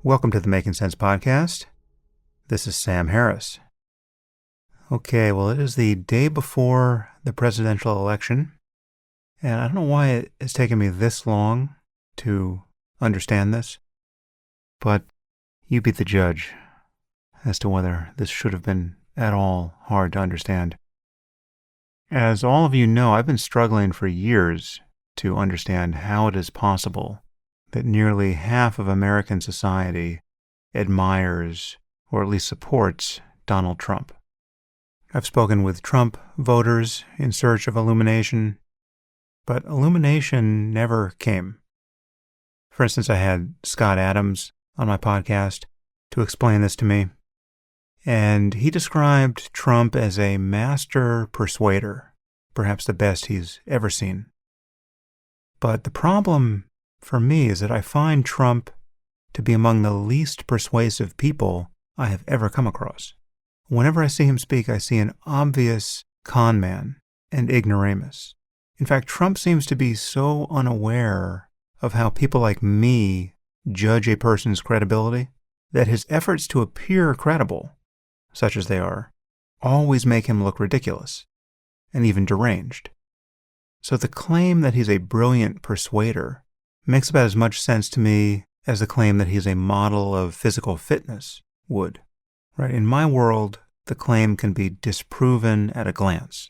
Welcome to the Making Sense podcast. This is Sam Harris. Okay, well, it is the day before the presidential election, and I don't know why it's taken me this long to understand this, but you be the judge as to whether this should have been at all hard to understand. As all of you know, I've been struggling for years to understand how it is possible that nearly half of American society admires, or at least supports, Donald Trump. I've spoken with Trump voters in search of illumination, but illumination never came. For instance, I had Scott Adams on my podcast to explain this to me, and he described Trump as a master persuader, perhaps the best he's ever seen. But the problem for me is that I find Trump to be among the least persuasive people I have ever come across. Whenever I see him speak, I see an obvious con man and ignoramus. In fact, Trump seems to be so unaware of how people like me judge a person's credibility that his efforts to appear credible, such as they are, always make him look ridiculous and even deranged. So the claim that he's a brilliant persuader makes about as much sense to me as the claim that he's a model of physical fitness would. Right? In my world, the claim can be disproven at a glance.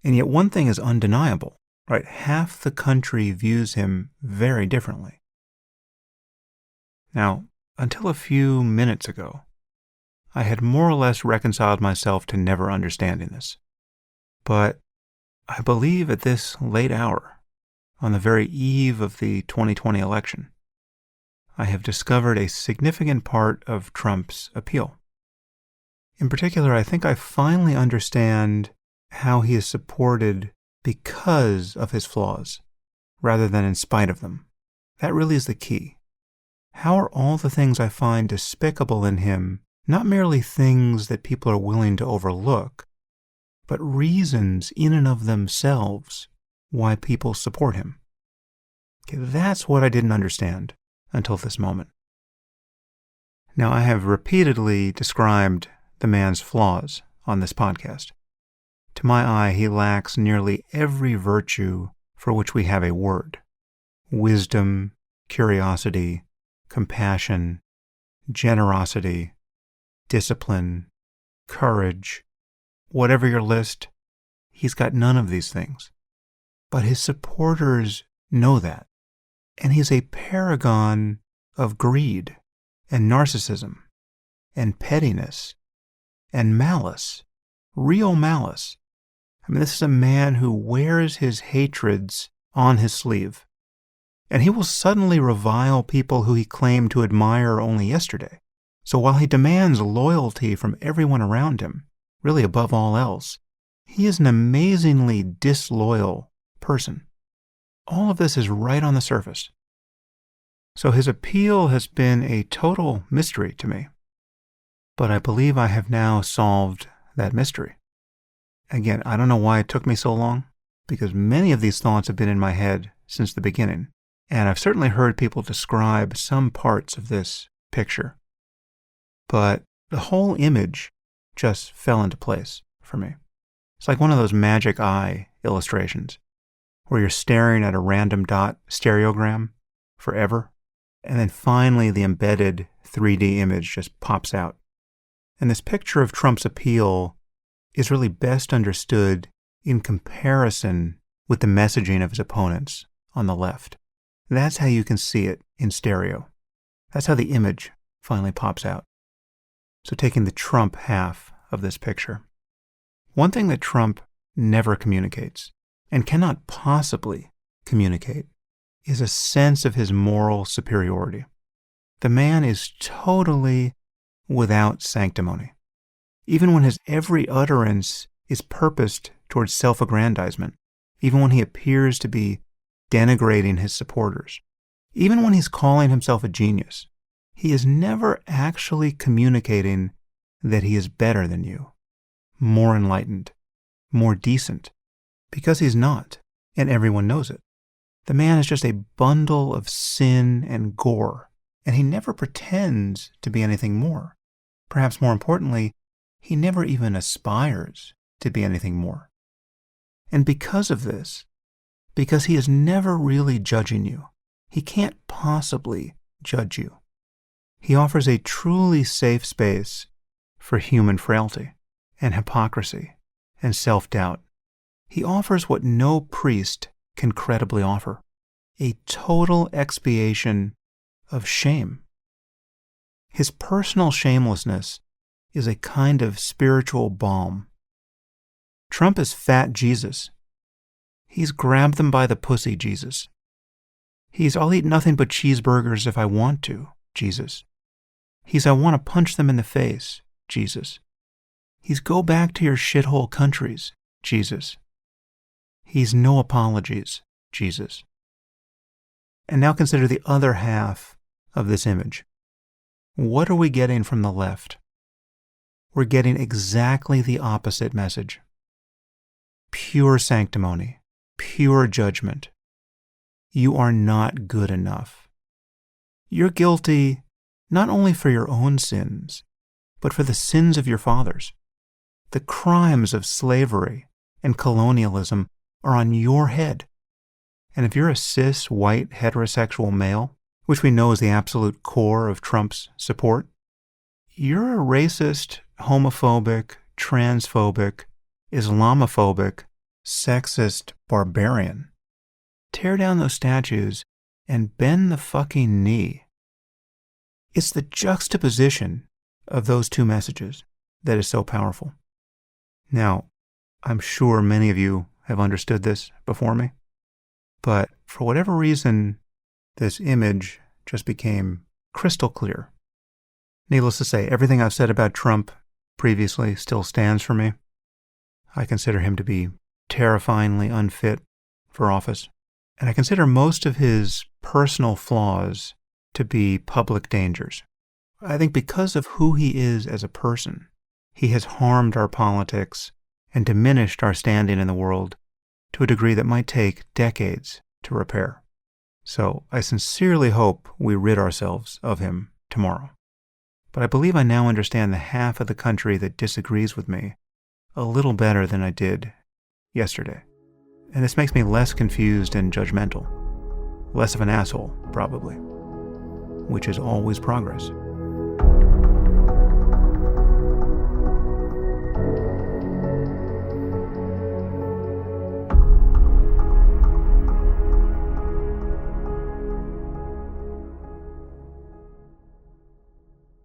And yet one thing is undeniable, right? Half the country views him very differently. Now, until a few minutes ago, I had more or less reconciled myself to never understanding this. But I believe at this late hour, on the very eve of the 2020 election, I have discovered a significant part of Trump's appeal. In particular, I think I finally understand how he is supported because of his flaws, rather than in spite of them. That really is the key. How are all the things I find despicable in him not merely things that people are willing to overlook, but reasons in and of themselves why people support him? Okay, that's what I didn't understand until this moment. Now, I have repeatedly described the man's flaws on this podcast. To my eye, he lacks nearly every virtue for which we have a word: wisdom, curiosity, compassion, generosity, discipline, courage. Whatever your list, he's got none of these things. But his supporters know that. And he's a paragon of greed and narcissism and pettiness and malice, real malice. I mean, this is a man who wears his hatreds on his sleeve. And he will suddenly revile people who he claimed to admire only yesterday. So while he demands loyalty from everyone around him, really above all else, he is an amazingly disloyal person. All of this is right on the surface. So his appeal has been a total mystery to me. But I believe I have now solved that mystery. Again, I don't know why it took me so long, because many of these thoughts have been in my head since the beginning, and I've certainly heard people describe some parts of this picture. But the whole image just fell into place for me. It's like one of those magic eye illustrations where you're staring at a random dot stereogram forever, and then finally the embedded 3D image just pops out. And this picture of Trump's appeal is really best understood in comparison with the messaging of his opponents on the left. That's how you can see it in stereo. That's how the image finally pops out. So taking the Trump half of this picture. One thing that Trump never communicates, and cannot possibly communicate, is a sense of his moral superiority. The man is totally without sanctimony. Even when his every utterance is purposed towards self-aggrandizement, even when he appears to be denigrating his supporters, even when he's calling himself a genius, he is never actually communicating that he is better than you, more enlightened, more decent, because he's not, and everyone knows it. The man is just a bundle of sin and gore, And he never pretends to be anything more. Perhaps more importantly, he never even aspires to be anything more. And because of this, because he is never really judging you, he can't possibly judge you. He offers a truly safe space for human frailty and hypocrisy and self-doubt. He offers what no priest can credibly offer, a total expiation of shame. His personal shamelessness is a kind of spiritual balm. Trump is fat Jesus. He's grab them by the pussy Jesus. He's I'll eat nothing but cheeseburgers if I want to Jesus. He's I want to punch them in the face Jesus. He's go back to your shithole countries Jesus. He's no apologies Jesus. And now consider the other half of this image. What are we getting from the left? We're getting exactly the opposite message. Pure sanctimony, pure judgment. You are not good enough. You're guilty not only for your own sins, but for the sins of your fathers. The crimes of slavery and colonialism are on your head. And if you're a cis, white, heterosexual male, which we know is the absolute core of Trump's support, you're a racist, homophobic, transphobic, Islamophobic, sexist barbarian. Tear down those statues and bend the fucking knee. It's the juxtaposition of those two messages that is so powerful. Now, I'm sure many of you have understood this before me, but for whatever reason, this image just became crystal clear. Needless to say, everything I've said about Trump previously still stands for me. I consider him to be terrifyingly unfit for office, and I consider most of his personal flaws to be public dangers. I think because of who he is as a person, he has harmed our politics and diminished our standing in the world to a degree that might take decades to repair. So I sincerely hope we rid ourselves of him tomorrow. But I believe I now understand the half of the country that disagrees with me a little better than I did yesterday. And this makes me less confused and judgmental. Less of an asshole, probably. Which is always progress.